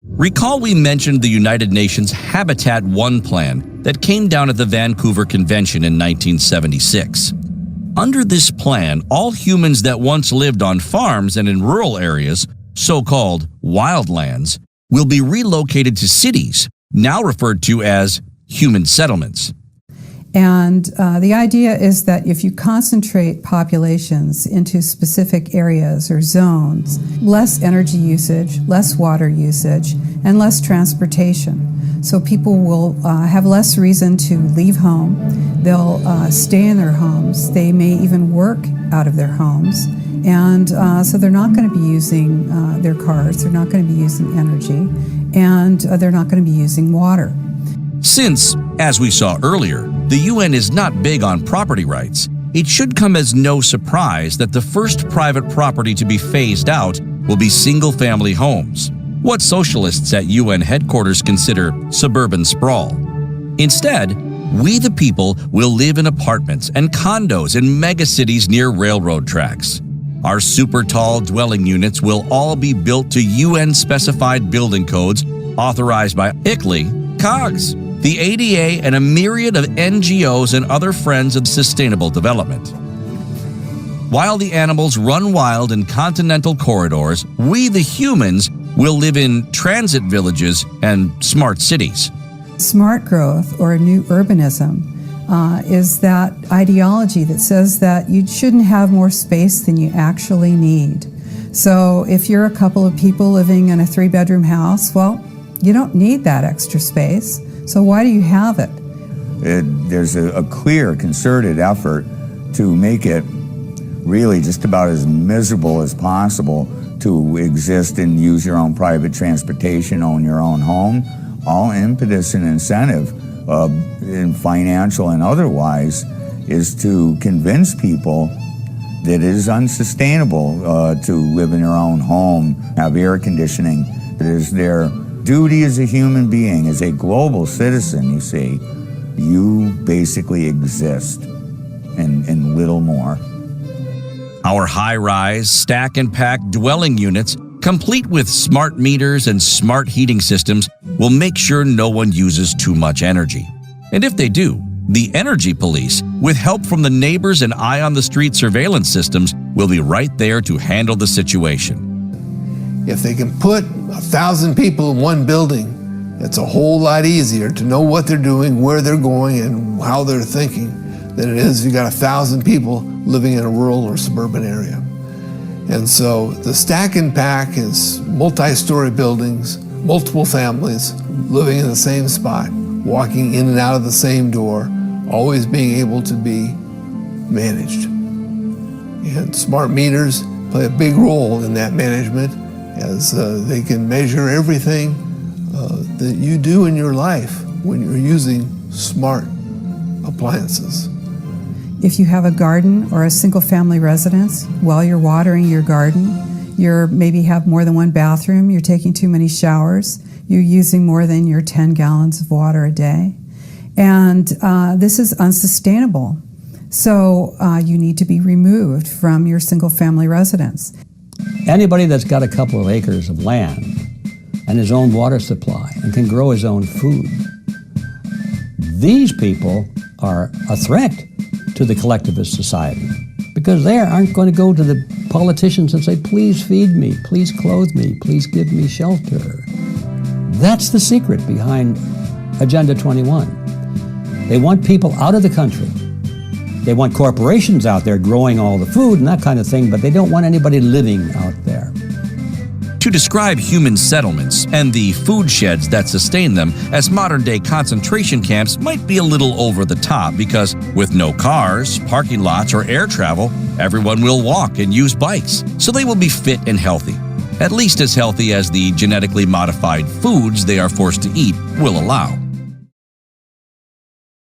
Recall we mentioned the United Nations Habitat 1 plan that came down at the Vancouver Convention in 1976. Under this plan, all humans that once lived on farms and in rural areas, so-called wildlands, will be relocated to cities, now referred to as human settlements. And the idea is that if you concentrate populations into specific areas or zones, less energy usage, less water usage, and less transportation. So people will have less reason to leave home. They'll stay in their homes. They may even work out of their homes. And so they're not going to be using their cars. They're not going to be using energy. And they're not going to be using water. Since, as we saw earlier, the UN is not big on property rights, it should come as no surprise that the first private property to be phased out will be single-family homes, what socialists at UN headquarters consider suburban sprawl. Instead, we the people will live in apartments and condos in megacities near railroad tracks. Our super-tall dwelling units will all be built to UN-specified building codes authorized by ICLEI, COGS, the ADA, and a myriad of NGOs and other friends of sustainable development. While the animals run wild in continental corridors, we the humans will live in transit villages and smart cities. Smart growth, or new urbanism, is that ideology that says that you shouldn't have more space than you actually need. So if you're a couple of people living in a 3-bedroom house, well, you don't need that extra space. So why do you have it? There's a clear, concerted effort to make it really just about as miserable as possible to exist and use your own private transportation, own your own home. All impetus and incentive, in financial and otherwise, is to convince people that it is unsustainable to live in your own home, have air conditioning. It is their duty as a human being, as a global citizen, you see. You basically exist and little more. Our high-rise, stack and pack dwelling units, complete with smart meters and smart heating systems, will make sure no one uses too much energy. And if they do, the energy police, with help from the neighbors and eye-on-the-street surveillance systems, will be right there to handle the situation. If they can put 1,000 people in one building, it's a whole lot easier to know what they're doing, where they're going, and how they're thinking than it is if you got 1,000 people living in a rural or suburban area. And so the stack and pack is multi-story buildings, multiple families living in the same spot, walking in and out of the same door, always being able to be managed. And smart meters play a big role in that management, as they can measure everything that you do in your life when you're using smart appliances. If you have a garden or a single-family residence, while you're watering your garden, you maybe have more than one bathroom, you're taking too many showers, you're using more than your 10 gallons of water a day. And this is unsustainable. So you need to be removed from your single-family residence. Anybody that's got a couple of acres of land and his own water supply and can grow his own food, these people are a threat to the collectivist society, because they aren't going to go to the politicians and say, please feed me, please clothe me, please give me shelter. That's the secret behind Agenda 21. They want people out of the country. They want corporations out there growing all the food and that kind of thing, but they don't want anybody living out there. To describe human settlements and the food sheds that sustain them as modern-day concentration camps might be a little over the top, because with no cars, parking lots, or air travel, everyone will walk and use bikes, so they will be fit and healthy. At least as healthy as the genetically modified foods they are forced to eat will allow.